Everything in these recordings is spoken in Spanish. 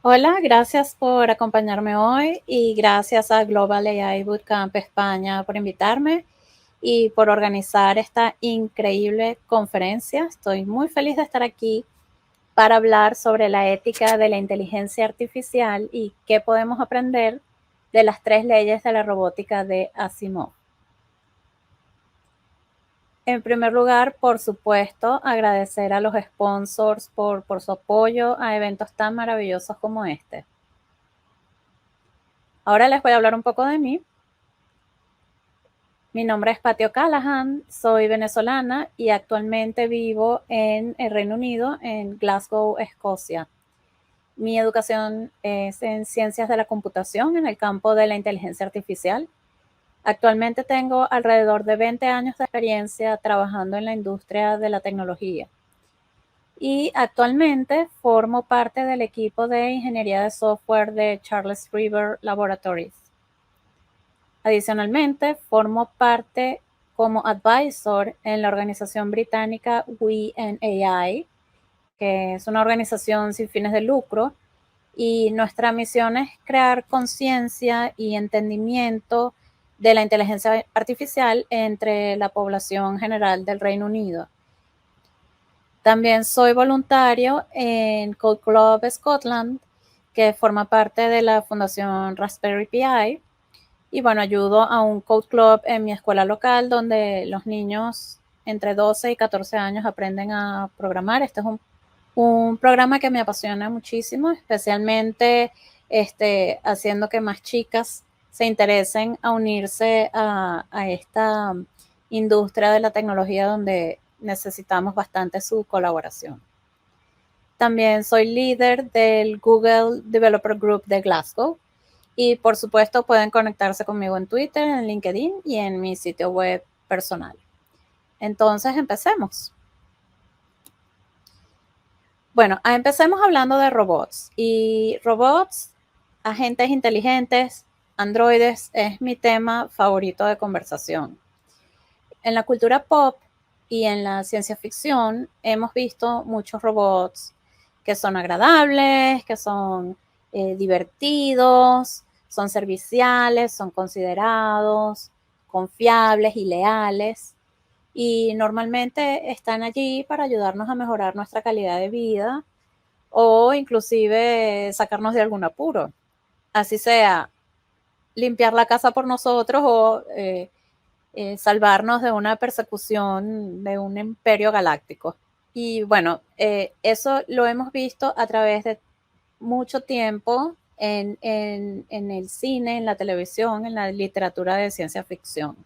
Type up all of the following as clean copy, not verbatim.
Hola, gracias por acompañarme hoy y gracias a Global AI Bootcamp España por invitarme y por organizar esta increíble conferencia. Estoy muy feliz de estar aquí para hablar sobre la ética de la inteligencia artificial y qué podemos aprender de las tres leyes de la robótica de Asimov. En primer lugar, por supuesto, agradecer a los sponsors por su apoyo a eventos tan maravillosos como este. Ahora les voy a hablar un poco de mí. Mi nombre es Patio Callahan, soy venezolana y actualmente vivo en el Reino Unido, en Glasgow, Escocia. Mi educación es en ciencias de la computación en el campo de la inteligencia artificial. Actualmente tengo alrededor de 20 años de experiencia trabajando en la industria de la tecnología. Y actualmente formo parte del equipo de ingeniería de software de Charles River Laboratories. Adicionalmente, formo parte como advisor en la organización británica We and AI, que es una organización sin fines de lucro, y nuestra misión es crear conciencia y entendimiento de la inteligencia artificial entre la población general del Reino Unido. También soy voluntario en Code Club Scotland, que forma parte de la Fundación Raspberry Pi. Y bueno, ayudo a un code club en mi escuela local donde los niños entre 12 y 14 años aprenden a programar. Este es un programa que me apasiona muchísimo, especialmente haciendo que más chicas se interesen a unirse a esta industria de la tecnología donde necesitamos bastante su colaboración. También soy líder del Google Developer Group de Glasgow. Y por supuesto pueden conectarse conmigo en Twitter, en LinkedIn y en mi sitio web personal. Entonces, empecemos. Bueno, empecemos hablando de robots. Y robots, agentes inteligentes, androides, es mi tema favorito de conversación. En la cultura pop y en la ciencia ficción hemos visto muchos robots que son agradables, que son divertidos, son serviciales, son considerados, confiables y leales. Y normalmente están allí para ayudarnos a mejorar nuestra calidad de vida o inclusive sacarnos de algún apuro. Así sea, limpiar la casa por nosotros o salvarnos de una persecución de un imperio galáctico. Y bueno, eso lo hemos visto a través de mucho tiempo en el cine, en la televisión, en la literatura de ciencia ficción.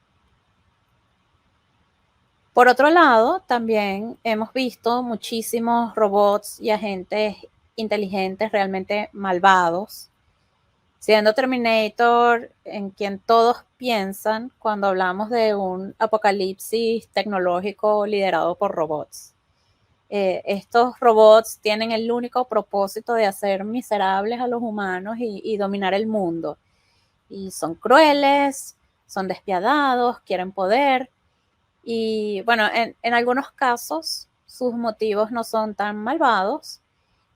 Por otro lado, también hemos visto muchísimos robots y agentes inteligentes realmente malvados, siendo Terminator en quien todos piensan cuando hablamos de un apocalipsis tecnológico liderado por robots. Estos robots tienen el único propósito de hacer miserables a los humanos y dominar el mundo. Y son crueles, son despiadados, quieren poder. Y bueno, en algunos casos sus motivos no son tan malvados,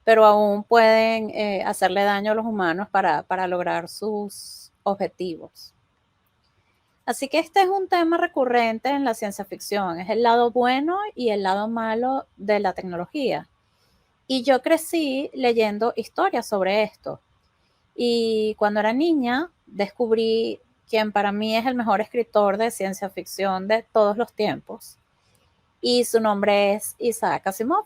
pero aún pueden hacerle daño a los humanos para lograr sus objetivos. Así que este es un tema recurrente en la ciencia ficción, es el lado bueno y el lado malo de la tecnología. Y yo crecí leyendo historias sobre esto. Y cuando era niña descubrí quien para mí es el mejor escritor de ciencia ficción de todos los tiempos. Y su nombre es Isaac Asimov.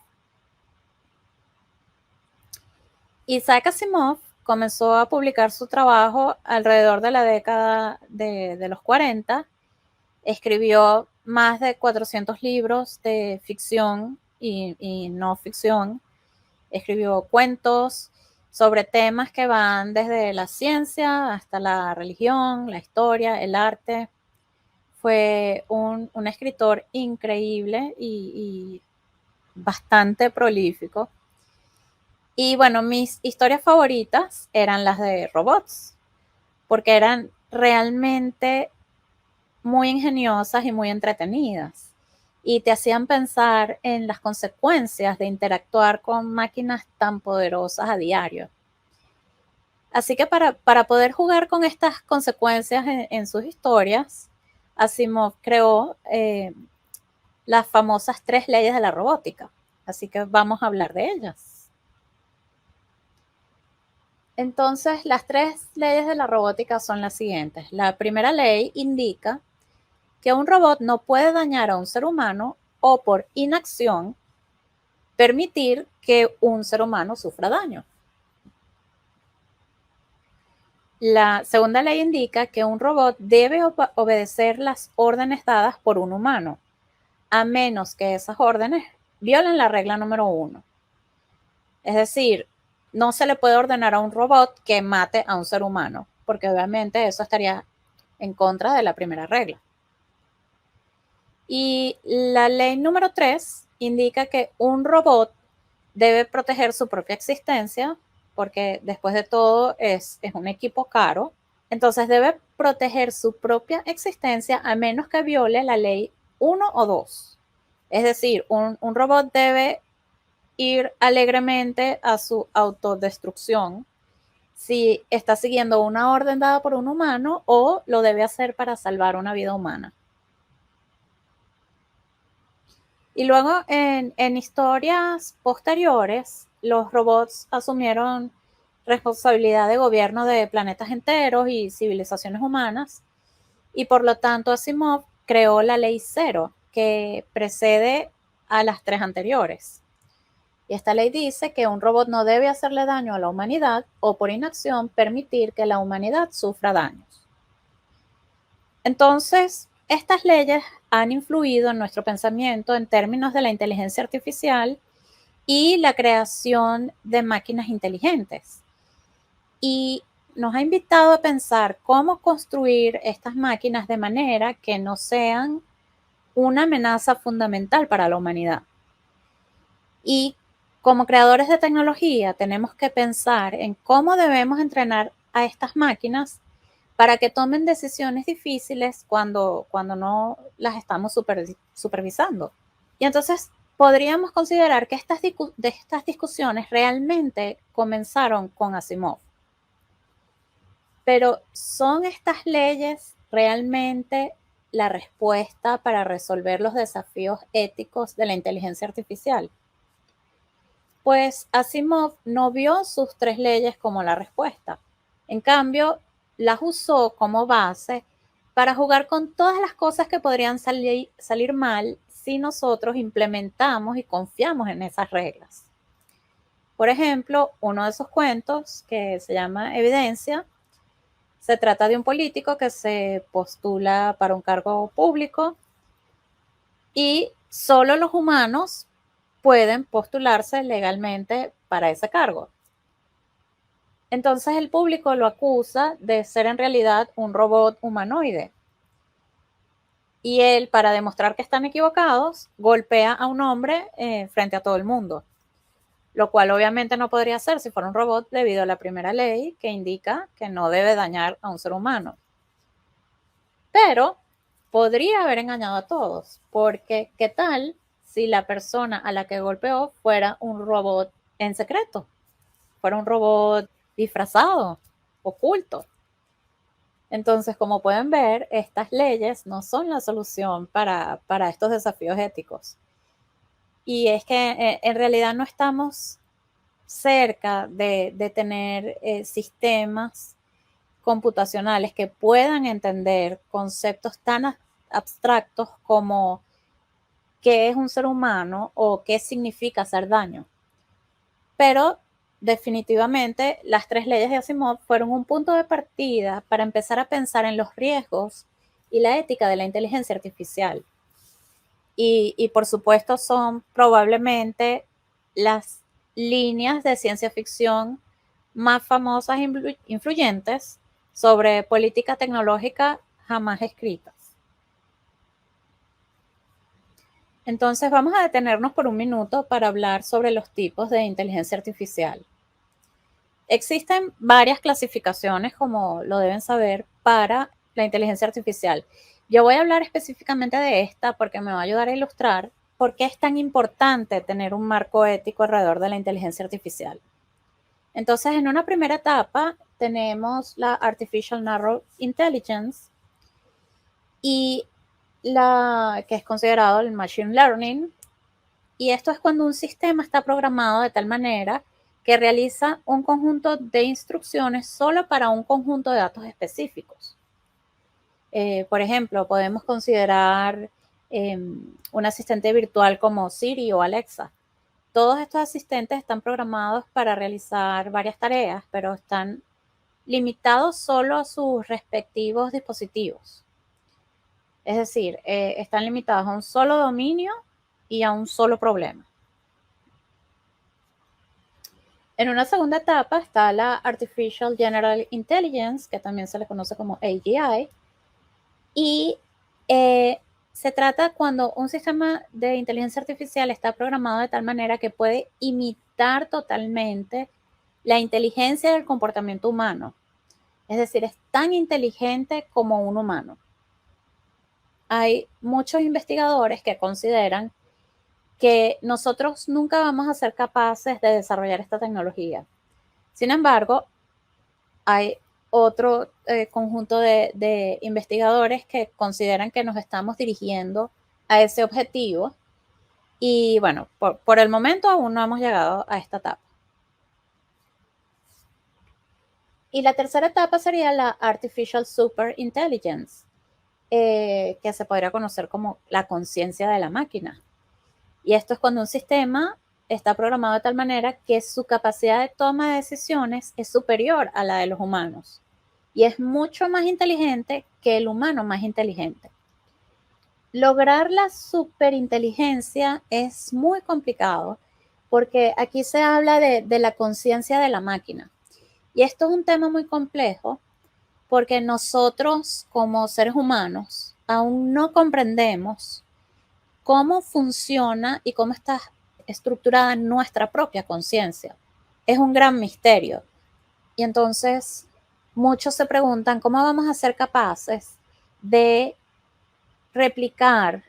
Isaac Asimov comenzó a publicar su trabajo alrededor de la década de los 40. Escribió más de 400 libros de ficción y no ficción. Escribió cuentos sobre temas que van desde la ciencia hasta la religión, la historia, el arte. Fue un escritor increíble y bastante prolífico. Y bueno, mis historias favoritas eran las de robots, porque eran realmente muy ingeniosas y muy entretenidas. Y te hacían pensar en las consecuencias de interactuar con máquinas tan poderosas a diario. Así que para poder jugar con estas consecuencias en sus historias, Asimov creó las famosas 3 leyes de la robótica. Así que vamos a hablar de ellas. Entonces, las 3 leyes de la robótica son las siguientes. La primera ley indica que un robot no puede dañar a un ser humano o por inacción permitir que un ser humano sufra daño. La segunda ley indica que un robot debe obedecer las órdenes dadas por un humano, a menos que esas órdenes violen la regla número 1. Es decir, no se le puede ordenar a un robot que mate a un ser humano, porque obviamente eso estaría en contra de la primera regla. Y la ley número 3 indica que un robot debe proteger su propia existencia, porque después de todo es un equipo caro. Entonces debe proteger su propia existencia a menos que viole la ley 1 o 2. Es decir, un robot debe ir alegremente a su autodestrucción si está siguiendo una orden dada por un humano o lo debe hacer para salvar una vida humana. Y luego en historias posteriores, los robots asumieron responsabilidad de gobierno de planetas enteros y civilizaciones humanas, y por lo tanto Asimov creó la ley 0, que precede a las 3 anteriores. Y esta ley dice que un robot no debe hacerle daño a la humanidad o por inacción permitir que la humanidad sufra daños. Entonces, estas leyes han influido en nuestro pensamiento en términos de la inteligencia artificial y la creación de máquinas inteligentes. Y nos ha invitado a pensar cómo construir estas máquinas de manera que no sean una amenaza fundamental para la humanidad. Y como creadores de tecnología tenemos que pensar en cómo debemos entrenar a estas máquinas para que tomen decisiones difíciles cuando no las estamos supervisando. Y entonces podríamos considerar que estas discusiones realmente comenzaron con Asimov. Pero ¿son estas leyes realmente la respuesta para resolver los desafíos éticos de la inteligencia artificial? Pues Asimov no vio sus 3 leyes como la respuesta. En cambio, las usó como base para jugar con todas las cosas que podrían salir mal si nosotros implementamos y confiamos en esas reglas. Por ejemplo, uno de esos cuentos, que se llama Evidencia, se trata de un político que se postula para un cargo público y solo los humanos pueden postularse legalmente para ese cargo. Entonces el público lo acusa de ser en realidad un robot humanoide. Y él, para demostrar que están equivocados, golpea a un hombre frente a todo el mundo. Lo cual obviamente no podría hacer si fuera un robot debido a la primera ley que indica que no debe dañar a un ser humano. Pero podría haber engañado a todos, porque ¿qué tal si la persona a la que golpeó fuera un robot en secreto? Fuera un robot disfrazado, oculto. Entonces, como pueden ver, estas leyes no son la solución para estos desafíos éticos. Y es que en realidad no estamos cerca de tener sistemas computacionales que puedan entender conceptos tan abstractos como qué es un ser humano o qué significa hacer daño. Pero definitivamente las 3 leyes de Asimov fueron un punto de partida para empezar a pensar en los riesgos y la ética de la inteligencia artificial. Y por supuesto son probablemente las líneas de ciencia ficción más famosas e influyentes sobre política tecnológica jamás escritas. Entonces vamos a detenernos por un minuto para hablar sobre los tipos de inteligencia artificial. Existen varias clasificaciones, como lo deben saber, para la inteligencia artificial. Yo voy a hablar específicamente de esta porque me va a ayudar a ilustrar por qué es tan importante tener un marco ético alrededor de la inteligencia artificial. Entonces, en una primera etapa, tenemos la Artificial Narrow Intelligence y la que es considerado el Machine Learning. Y esto es cuando un sistema está programado de tal manera que realiza un conjunto de instrucciones solo para un conjunto de datos específicos. Por ejemplo, podemos considerar un asistente virtual como Siri o Alexa. Todos estos asistentes están programados para realizar varias tareas, pero están limitados solo a sus respectivos dispositivos. Es decir, están limitados a un solo dominio y a un solo problema. En una segunda etapa está la Artificial General Intelligence, que también se le conoce como AGI, y se trata cuando un sistema de inteligencia artificial está programado de tal manera que puede imitar totalmente la inteligencia del comportamiento humano. Es decir, es tan inteligente como un humano. Hay muchos investigadores que consideran que nosotros nunca vamos a ser capaces de desarrollar esta tecnología. Sin embargo, hay otro conjunto de investigadores que consideran que nos estamos dirigiendo a ese objetivo y bueno, por el momento aún no hemos llegado a esta etapa. Y la tercera etapa sería la Artificial Super Intelligence, que se podría conocer como la conciencia de la máquina. Y esto es cuando un sistema está programado de tal manera que su capacidad de toma de decisiones es superior a la de los humanos y es mucho más inteligente que el humano más inteligente. Lograr la superinteligencia es muy complicado porque aquí se habla de la conciencia de la máquina. Y esto es un tema muy complejo porque nosotros como seres humanos aún no comprendemos cómo funciona y cómo está estructurada nuestra propia conciencia. Es un gran misterio. Y entonces muchos se preguntan cómo vamos a ser capaces de replicar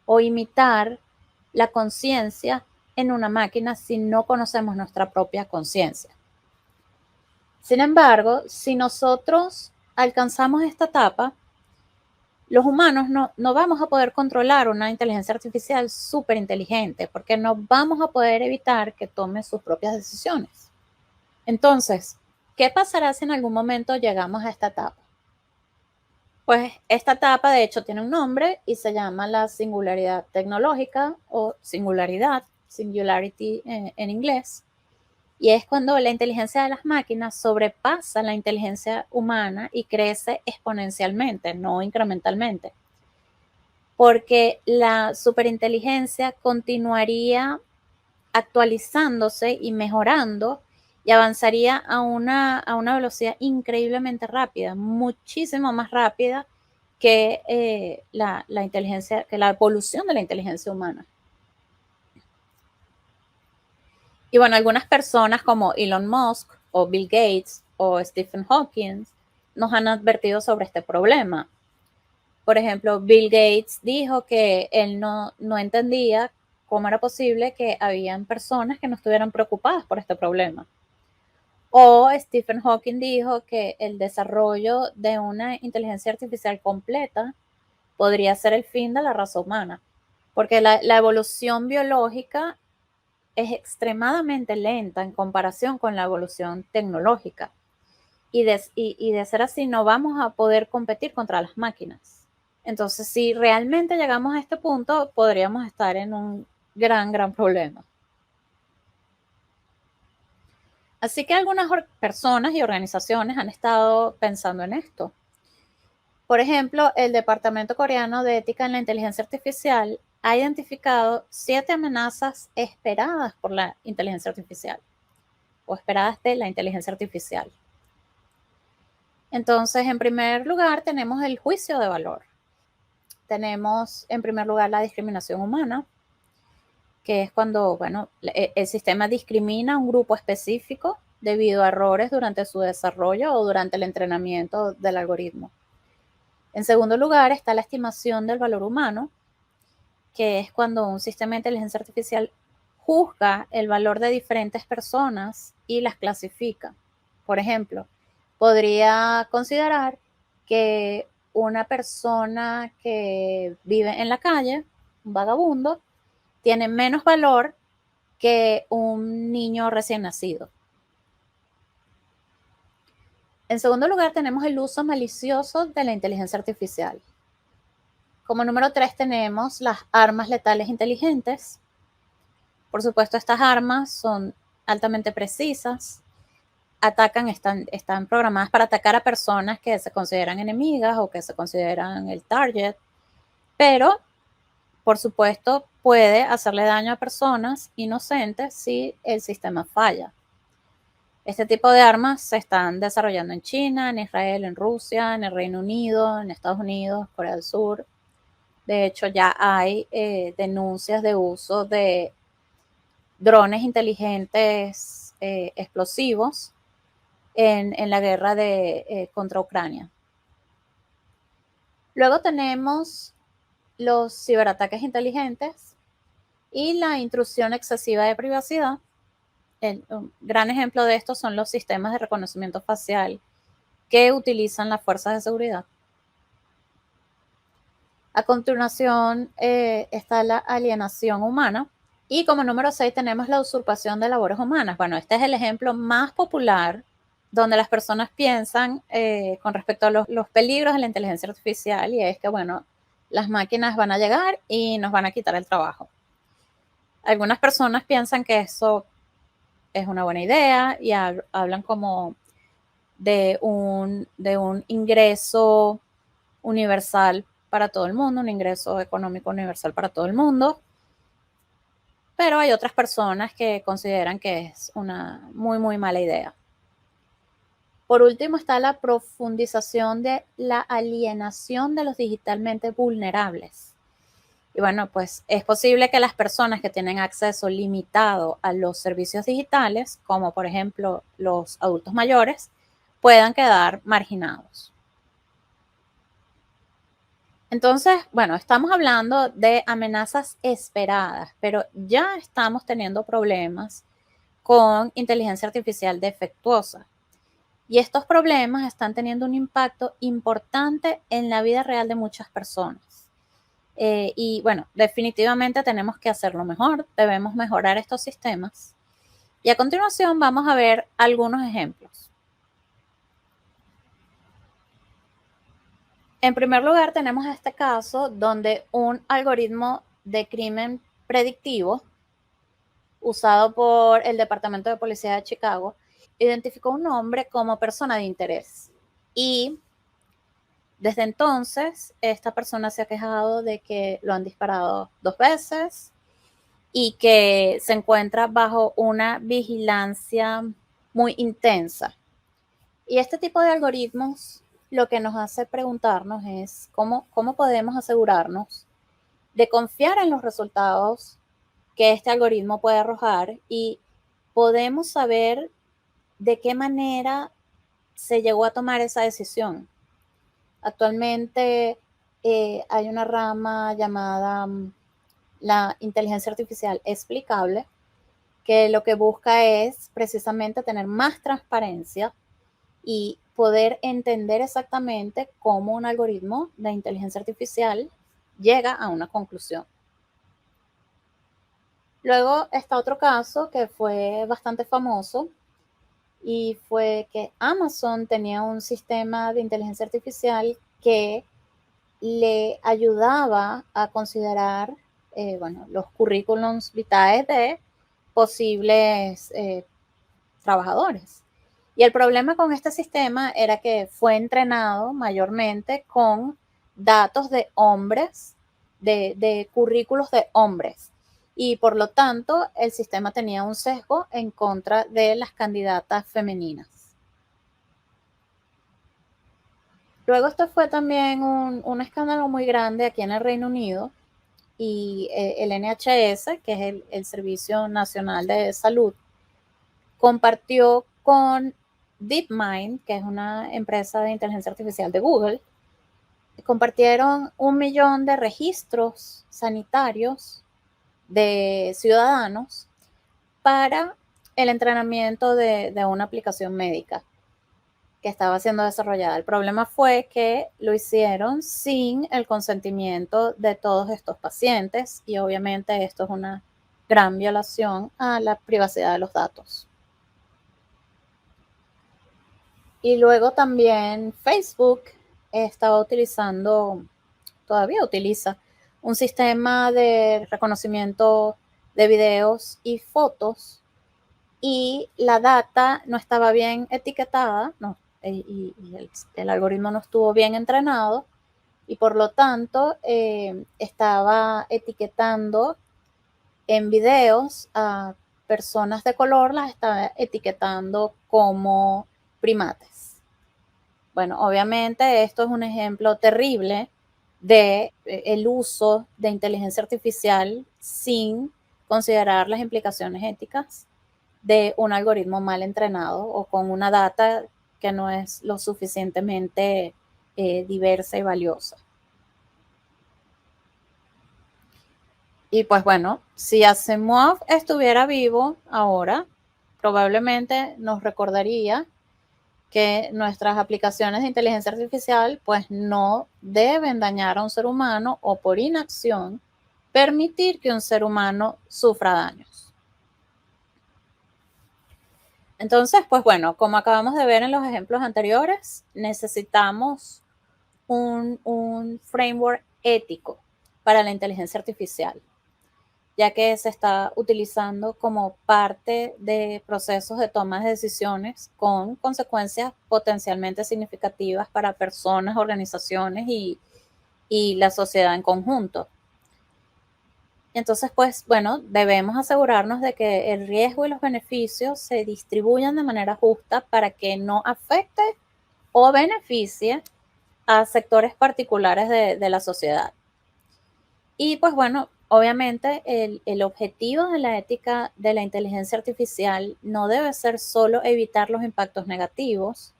o imitar la conciencia en una máquina si no conocemos nuestra propia conciencia. Sin embargo, si nosotros alcanzamos esta etapa, los humanos no vamos a poder controlar una inteligencia artificial súper inteligente porque no vamos a poder evitar que tome sus propias decisiones. Entonces, ¿qué pasará si en algún momento llegamos a esta etapa? Pues esta etapa de hecho tiene un nombre y se llama la singularidad tecnológica o singularidad, singularity en inglés. Y es cuando la inteligencia de las máquinas sobrepasa la inteligencia humana y crece exponencialmente, no incrementalmente. Porque la superinteligencia continuaría actualizándose y mejorando y avanzaría a una velocidad increíblemente rápida, muchísimo más rápida que la inteligencia, que la evolución de la inteligencia humana. Y bueno, algunas personas como Elon Musk o Bill Gates o Stephen Hawking nos han advertido sobre este problema. Por ejemplo, Bill Gates dijo que él no entendía cómo era posible que habían personas que no estuvieran preocupadas por este problema. O Stephen Hawking dijo que el desarrollo de una inteligencia artificial completa podría ser el fin de la raza humana, porque la evolución biológica es extremadamente lenta en comparación con la evolución tecnológica. Y de ser así, no vamos a poder competir contra las máquinas. Entonces, si realmente llegamos a este punto, podríamos estar en un gran problema. Así que algunas personas y organizaciones han estado pensando en esto. Por ejemplo, el Departamento Coreano de Ética en la Inteligencia Artificial ha identificado 7 amenazas esperadas por la inteligencia artificial o esperadas de la inteligencia artificial. Entonces, en primer lugar, tenemos el juicio de valor. Tenemos, en primer lugar, la discriminación humana, que es cuando, bueno, el sistema discrimina a un grupo específico debido a errores durante su desarrollo o durante el entrenamiento del algoritmo. En segundo lugar, está la estimación del valor humano, que es cuando un sistema de inteligencia artificial juzga el valor de diferentes personas y las clasifica. Por ejemplo, podría considerar que una persona que vive en la calle, un vagabundo, tiene menos valor que un niño recién nacido. En segundo lugar, tenemos el uso malicioso de la inteligencia artificial. Como número 3 tenemos las armas letales inteligentes. Por supuesto, estas armas son altamente precisas, están programadas para atacar a personas que se consideran enemigas o que se consideran el target, pero por supuesto puede hacerle daño a personas inocentes si el sistema falla. Este tipo de armas se están desarrollando en China, en Israel, en Rusia, en el Reino Unido, en Estados Unidos, Corea del Sur. De hecho, ya hay denuncias de uso de drones inteligentes explosivos en la guerra contra Ucrania. Luego tenemos los ciberataques inteligentes y la intrusión excesiva de privacidad. Un gran ejemplo de esto son los sistemas de reconocimiento facial que utilizan las fuerzas de seguridad. A continuación está la alienación humana. Y como número 6 tenemos la usurpación de labores humanas. Bueno, este es el ejemplo más popular donde las personas piensan con respecto a los peligros de la inteligencia artificial, y es que, bueno, las máquinas van a llegar y nos van a quitar el trabajo. Algunas personas piensan que eso es una buena idea y hablan como de un ingreso universal para todo el mundo, un ingreso económico universal para todo el mundo. Pero hay otras personas que consideran que es una muy, muy mala idea. Por último está la profundización de la alienación de los digitalmente vulnerables. Y bueno, pues es posible que las personas que tienen acceso limitado a los servicios digitales, como por ejemplo los adultos mayores, puedan quedar marginados. Entonces, bueno, estamos hablando de amenazas esperadas, pero ya estamos teniendo problemas con inteligencia artificial defectuosa. Y estos problemas están teniendo un impacto importante en la vida real de muchas personas. Y bueno, definitivamente tenemos que hacerlo mejor, debemos mejorar estos sistemas. Y a continuación vamos a ver algunos ejemplos. En primer lugar, tenemos este caso donde un algoritmo de crimen predictivo usado por el Departamento de Policía de Chicago identificó un hombre como persona de interés. Y desde entonces, esta persona se ha quejado de que lo han disparado 2 veces y que se encuentra bajo una vigilancia muy intensa. Y este tipo de algoritmos lo que nos hace preguntarnos es cómo podemos asegurarnos de confiar en los resultados que este algoritmo puede arrojar y podemos saber de qué manera se llegó a tomar esa decisión. Actualmente hay una rama llamada la inteligencia artificial explicable, que lo que busca es precisamente tener más transparencia y poder entender exactamente cómo un algoritmo de inteligencia artificial llega a una conclusión. Luego está otro caso que fue bastante famoso y fue que Amazon tenía un sistema de inteligencia artificial que le ayudaba a considerar los currículums vitae de posibles trabajadores. Y el problema con este sistema era que fue entrenado mayormente con datos de hombres, de currículos de hombres. Y por lo tanto, el sistema tenía un sesgo en contra de las candidatas femeninas. Luego esto fue también un escándalo muy grande aquí en el Reino Unido, y el NHS, que es el Servicio Nacional de Salud, compartió con DeepMind, que es una empresa de inteligencia artificial de Google, compartieron 1 millón de registros sanitarios de ciudadanos para el entrenamiento de una aplicación médica. que estaba siendo desarrollada. El problema fue que lo hicieron sin el consentimiento de todos estos pacientes y obviamente esto es una gran violación a la privacidad de los datos. Y luego también Facebook estaba utilizando, todavía utiliza, un sistema de reconocimiento de videos y fotos y la data no estaba bien etiquetada, no, y el algoritmo no estuvo bien entrenado y por lo tanto estaba etiquetando en videos a personas de color, las estaba etiquetando como primates. Bueno, obviamente esto es un ejemplo terrible de el uso de inteligencia artificial sin considerar las implicaciones éticas de un algoritmo mal entrenado o con una data que no es lo suficientemente diversa y valiosa. Y pues bueno, si Asimov estuviera vivo ahora, probablemente nos recordaría que nuestras aplicaciones de inteligencia artificial pues no deben dañar a un ser humano o por inacción permitir que un ser humano sufra daños. Entonces, pues bueno, como acabamos de ver en los ejemplos anteriores, necesitamos un framework ético para la inteligencia artificial, ya que se está utilizando como parte de procesos de toma de decisiones con consecuencias potencialmente significativas para personas, organizaciones y la sociedad en conjunto. Entonces, pues bueno, debemos asegurarnos de que el riesgo y los beneficios se distribuyan de manera justa para que no afecte o beneficie a sectores particulares de la sociedad. Y pues bueno, obviamente el objetivo de la ética de la inteligencia artificial no debe ser solo evitar los impactos negativos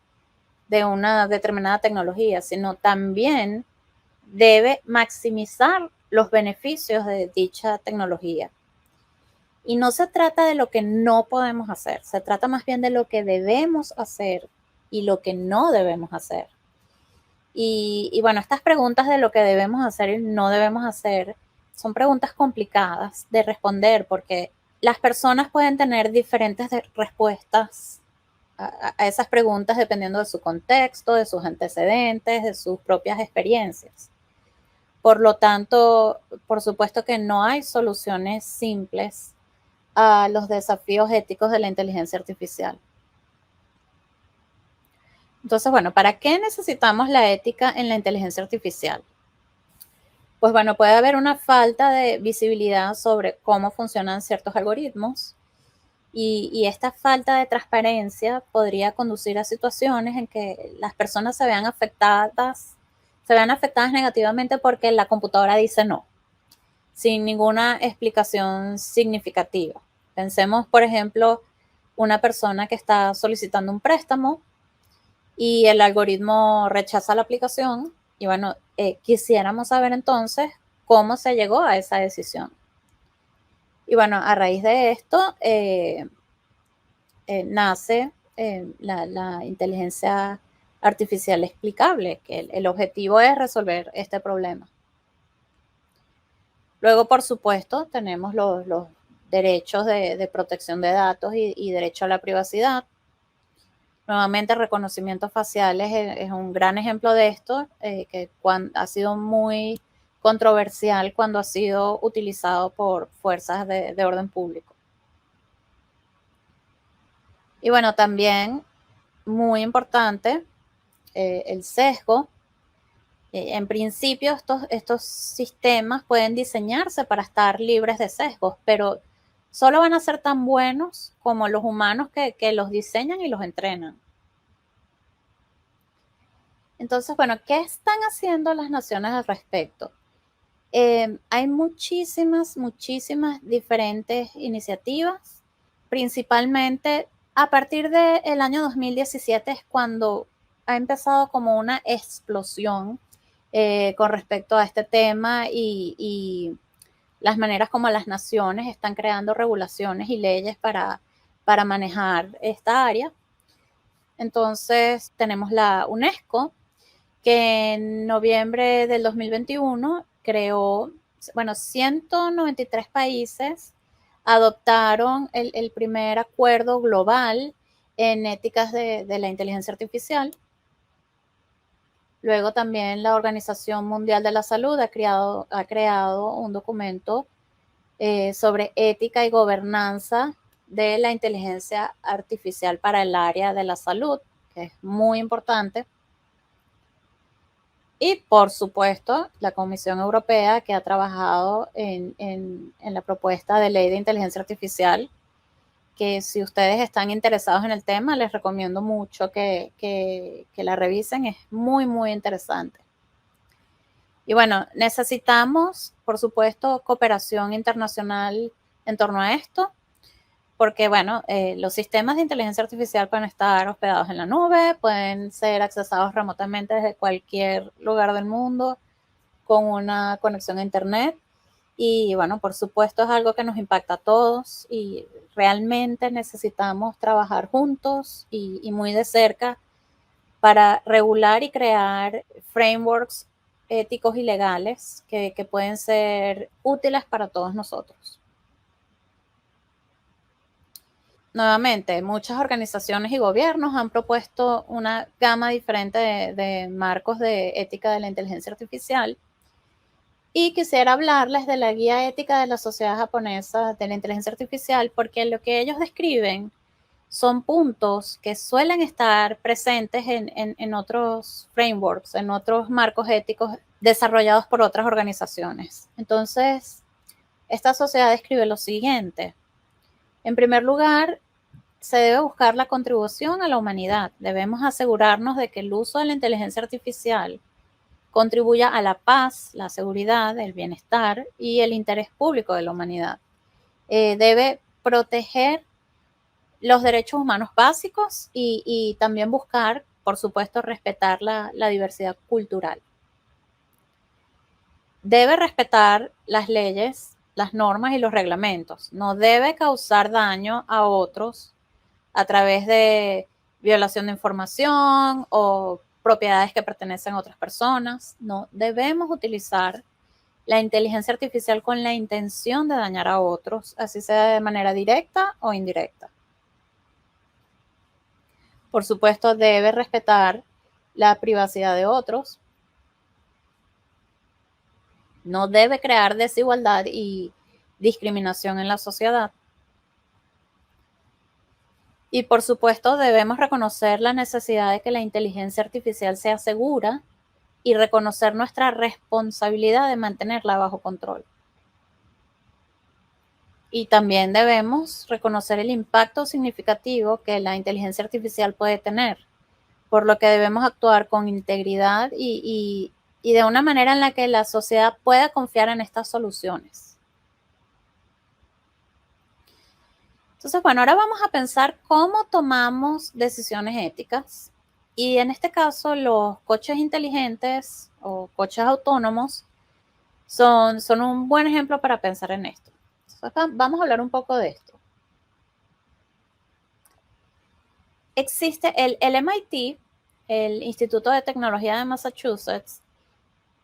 de una determinada tecnología, sino también debe maximizar los beneficios de dicha tecnología. Y no se trata de lo que no podemos hacer, se trata más bien de lo que debemos hacer y lo que no debemos hacer. Y bueno, estas preguntas de lo que debemos hacer y no debemos hacer son preguntas complicadas de responder porque las personas pueden tener diferentes respuestas a esas preguntas dependiendo de su contexto, de sus antecedentes, de sus propias experiencias. Por lo tanto, por supuesto que no hay soluciones simples a los desafíos éticos de la inteligencia artificial. Entonces, bueno, ¿para qué necesitamos la ética en la inteligencia artificial? Pues bueno, puede haber una falta de visibilidad sobre cómo funcionan ciertos algoritmos y esta falta de transparencia podría conducir a situaciones en que las personas se vean afectadas negativamente porque la computadora dice no, sin ninguna explicación significativa. Pensemos, por ejemplo, una persona que está solicitando un préstamo y el algoritmo rechaza la aplicación y bueno, quisiéramos saber entonces cómo se llegó a esa decisión. Y bueno, a raíz de esto nace la inteligencia artificial explicable, que el objetivo es resolver este problema. Luego, por supuesto, tenemos los derechos de protección de datos y derecho a la privacidad. Nuevamente, reconocimiento facial es un gran ejemplo de esto, que ha sido muy controversial cuando ha sido utilizado por fuerzas de orden público. Y bueno, también muy importante, el sesgo. En principio, estos sistemas pueden diseñarse para estar libres de sesgos, pero solo van a ser tan buenos como los humanos que los diseñan y los entrenan. Entonces, bueno, ¿qué están haciendo las naciones al respecto? Hay muchísimas diferentes iniciativas, principalmente a partir del año 2017 es cuando ha empezado como una explosión con respecto a este tema y las maneras como las naciones están creando regulaciones y leyes para manejar esta área. Entonces tenemos la UNESCO, que en noviembre del 2021 creó, bueno, 193 países adoptaron el primer acuerdo global en éticas de la inteligencia artificial. Luego también la Organización Mundial de la Salud ha creado un documento sobre ética y gobernanza de la inteligencia artificial para el área de la salud, que es muy importante. Y por supuesto, la Comisión Europea, que ha trabajado en la propuesta de ley de inteligencia artificial, que si ustedes están interesados en el tema, les recomiendo mucho que la revisen, es muy, muy interesante. Y bueno, necesitamos, por supuesto, cooperación internacional en torno a esto, porque bueno, los sistemas de inteligencia artificial pueden estar hospedados en la nube, pueden ser accesados remotamente desde cualquier lugar del mundo con una conexión a internet. Y bueno, por supuesto es algo que nos impacta a todos y realmente necesitamos trabajar juntos y muy de cerca para regular y crear frameworks éticos y legales que pueden ser útiles para todos nosotros. Nuevamente, muchas organizaciones y gobiernos han propuesto una gama diferente de marcos de ética de la inteligencia artificial. Y quisiera hablarles de la guía ética de la Sociedad Japonesa de la Inteligencia Artificial, porque lo que ellos describen son puntos que suelen estar presentes en otros frameworks, en otros marcos éticos desarrollados por otras organizaciones. Entonces, esta sociedad describe lo siguiente. En primer lugar, se debe buscar la contribución a la humanidad. Debemos asegurarnos de que el uso de la inteligencia artificial contribuya a la paz, la seguridad, el bienestar y el interés público de la humanidad. Debe proteger los derechos humanos básicos y también buscar, por supuesto, respetar la diversidad cultural. Debe respetar las leyes, las normas y los reglamentos. No debe causar daño a otros a través de violación de información o propiedades que pertenecen a otras personas. No debemos utilizar la inteligencia artificial con la intención de dañar a otros, así sea de manera directa o indirecta. Por supuesto, debe respetar la privacidad de otros. No debe crear desigualdad y discriminación en la sociedad. Y por supuesto, debemos reconocer la necesidad de que la inteligencia artificial sea segura y reconocer nuestra responsabilidad de mantenerla bajo control. Y también debemos reconocer el impacto significativo que la inteligencia artificial puede tener, por lo que debemos actuar con integridad y de una manera en la que la sociedad pueda confiar en estas soluciones. Entonces, bueno, ahora vamos a pensar cómo tomamos decisiones éticas. Y en este caso, los coches inteligentes o coches autónomos son un buen ejemplo para pensar en esto. Entonces, vamos a hablar un poco de esto. Existe el MIT, el Instituto de Tecnología de Massachusetts,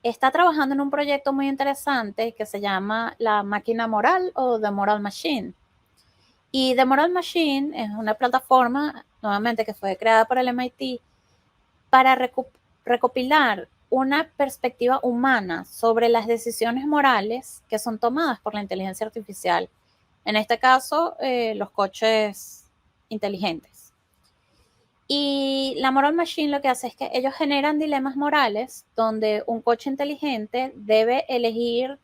está trabajando en un proyecto muy interesante que se llama la máquina moral o The Moral Machine. Y The Moral Machine es una plataforma, nuevamente, que fue creada por el MIT para recopilar una perspectiva humana sobre las decisiones morales que son tomadas por la inteligencia artificial. En este caso, los coches inteligentes. Y la Moral Machine lo que hace es que ellos generan dilemas morales donde un coche inteligente debe elegir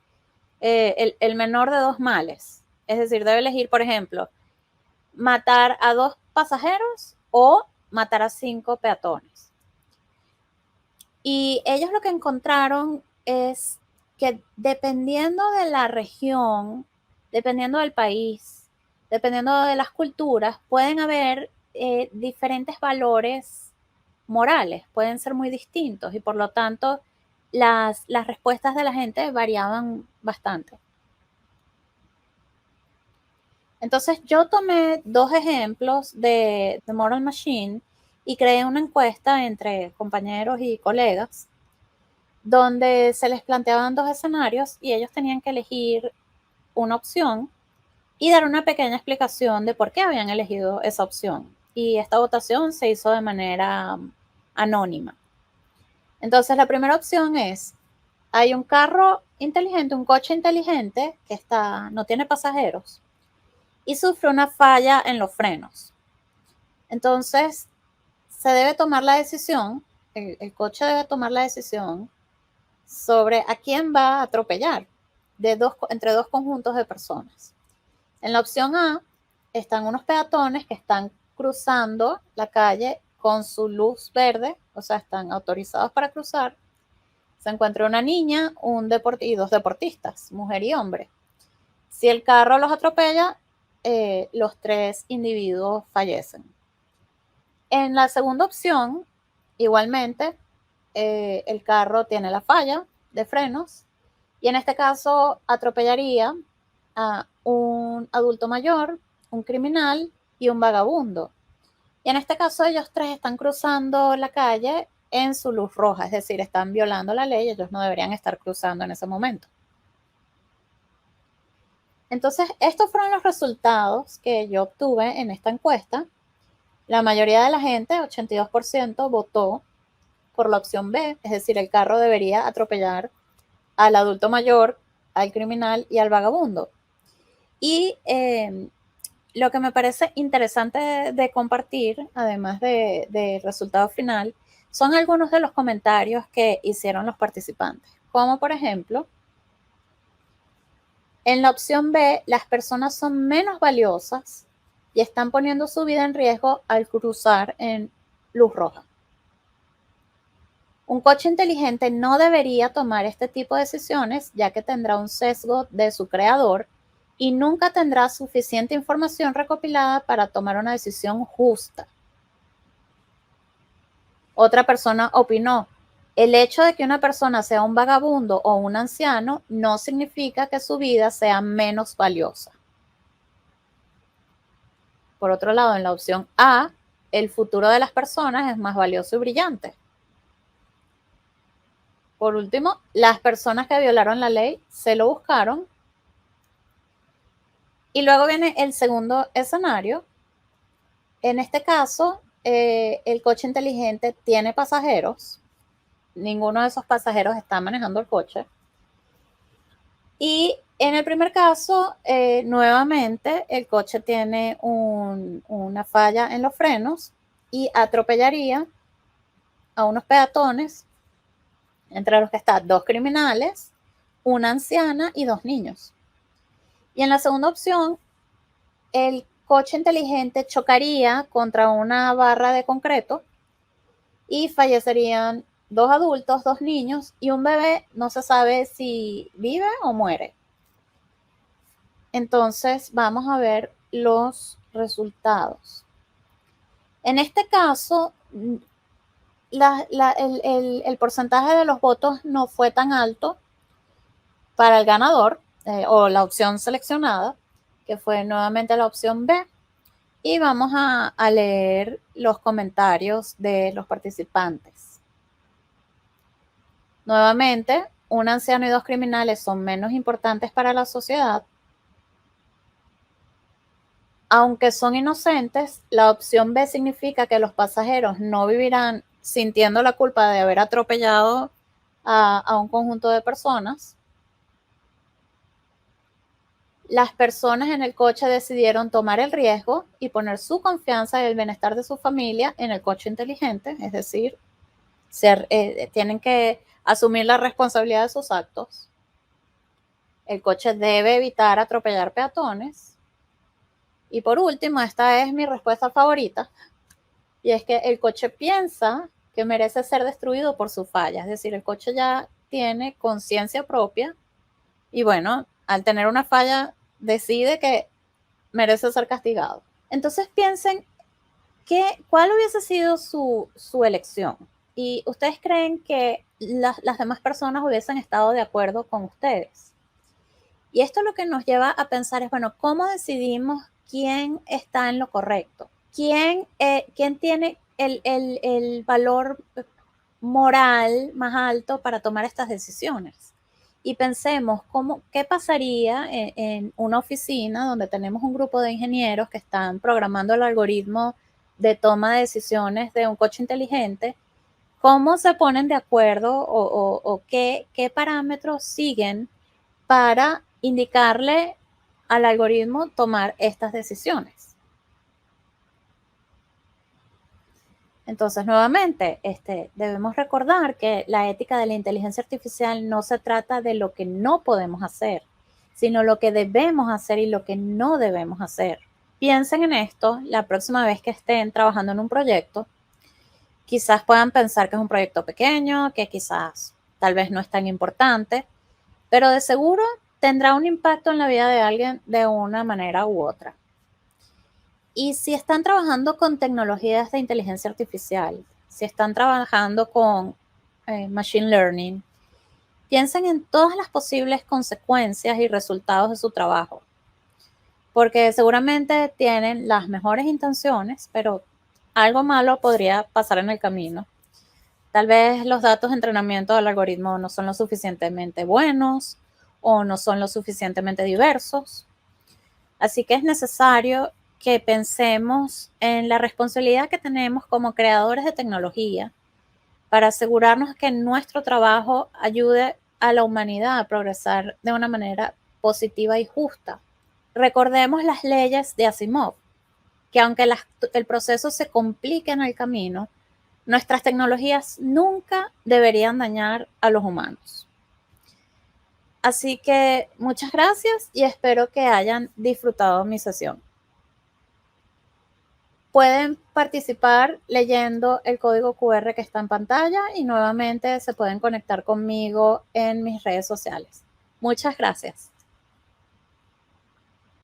el menor de dos males. Es decir, debe elegir, por ejemplo, matar a 2 pasajeros o matar a 5 peatones. Y ellos lo que encontraron es que dependiendo de la región, dependiendo del país, dependiendo de las culturas, pueden haber diferentes valores morales, pueden ser muy distintos y por lo tanto las respuestas de la gente variaban bastante. Entonces yo tomé dos ejemplos de Moral Machine y creé una encuesta entre compañeros y colegas donde se les planteaban dos escenarios y ellos tenían que elegir una opción y dar una pequeña explicación de por qué habían elegido esa opción. Y esta votación se hizo de manera anónima. Entonces, la primera opción es, hay un carro inteligente, un coche inteligente que no tiene pasajeros y sufre una falla en los frenos. Entonces, se debe tomar la decisión, el coche debe tomar la decisión sobre a quién va a atropellar entre dos conjuntos de personas. En la opción A están unos peatones que están cruzando la calle con su luz verde, o sea, están autorizados para cruzar. Se encuentra una niña y dos deportistas, mujer y hombre. Si el carro los atropella, los tres individuos fallecen. En la segunda opción, igualmente, el carro tiene la falla de frenos y en este caso atropellaría a un adulto mayor, un criminal y un vagabundo. Y en este caso ellos tres están cruzando la calle en su luz roja, es decir, están violando la ley, ellos no deberían estar cruzando en ese momento. Entonces, estos fueron los resultados que yo obtuve en esta encuesta. La mayoría de la gente, 82%, votó por la opción B, es decir, el carro debería atropellar al adulto mayor, al criminal y al vagabundo. Y lo que me parece interesante de compartir, además del resultado final, son algunos de los comentarios que hicieron los participantes. Como por ejemplo, en la opción B, las personas son menos valiosas y están poniendo su vida en riesgo al cruzar en luz roja. Un coche inteligente no debería tomar este tipo de decisiones, ya que tendrá un sesgo de su creador y nunca tendrá suficiente información recopilada para tomar una decisión justa. Otra persona opinó, el hecho de que una persona sea un vagabundo o un anciano no significa que su vida sea menos valiosa. Por otro lado, en la opción A, el futuro de las personas es más valioso y brillante. Por último, las personas que violaron la ley se lo buscaron. Y luego viene el segundo escenario. En este caso, el coche inteligente tiene pasajeros. Ninguno de esos pasajeros está manejando el coche. Y en el primer caso, nuevamente, el coche tiene una falla en los frenos y atropellaría a unos peatones, entre los que están dos criminales, una anciana y dos niños. Y en la segunda opción, el coche inteligente chocaría contra una barra de concreto y fallecerían dos adultos, dos niños y un bebé. No se sabe si vive o muere. Entonces vamos a ver los resultados. En este caso, el porcentaje de los votos no fue tan alto para el ganador o la opción seleccionada, que fue nuevamente la opción B. Y vamos a leer los comentarios de los participantes. Nuevamente, un anciano y dos criminales son menos importantes para la sociedad. Aunque son inocentes, la opción B significa que los pasajeros no vivirán sintiendo la culpa de haber atropellado a un conjunto de personas. Las personas en el coche decidieron tomar el riesgo y poner su confianza y el bienestar de su familia en el coche inteligente, es decir, tienen que asumir la responsabilidad de sus actos. El coche debe evitar atropellar peatones. Y por último, esta es mi respuesta favorita, y es que el coche piensa que merece ser destruido por su falla, es decir, el coche ya tiene conciencia propia y bueno, al tener una falla decide que merece ser castigado. Entonces piensen cuál hubiese sido su elección y ustedes creen que las demás personas hubiesen estado de acuerdo con ustedes. Y esto lo que nos lleva a pensar es, bueno, ¿cómo decidimos quién está en lo correcto? ¿Quién tiene el valor moral más alto para tomar estas decisiones. Y pensemos qué pasaría en una oficina donde tenemos un grupo de ingenieros que están programando el algoritmo de toma de decisiones de un coche inteligente. ¿Cómo se ponen de acuerdo o qué parámetros siguen para indicarle al algoritmo tomar estas decisiones? Entonces, nuevamente, debemos recordar que la ética de la inteligencia artificial no se trata de lo que no podemos hacer, sino lo que debemos hacer y lo que no debemos hacer. Piensen en esto la próxima vez que estén trabajando en un proyecto. Quizás puedan pensar que es un proyecto pequeño, que quizás tal vez no es tan importante, pero de seguro tendrá un impacto en la vida de alguien de una manera u otra. Y si están trabajando con tecnologías de inteligencia artificial, si están trabajando con machine learning, piensen en todas las posibles consecuencias y resultados de su trabajo, porque seguramente tienen las mejores intenciones, pero algo malo podría pasar en el camino. Tal vez los datos de entrenamiento del algoritmo no son lo suficientemente buenos o no son lo suficientemente diversos. Así que es necesario que pensemos en la responsabilidad que tenemos como creadores de tecnología para asegurarnos que nuestro trabajo ayude a la humanidad a progresar de una manera positiva y justa. Recordemos las leyes de Asimov, que aunque el proceso se complique en el camino, nuestras tecnologías nunca deberían dañar a los humanos. Así que muchas gracias y espero que hayan disfrutado mi sesión. Pueden participar leyendo el código QR que está en pantalla y nuevamente se pueden conectar conmigo en mis redes sociales. Muchas gracias.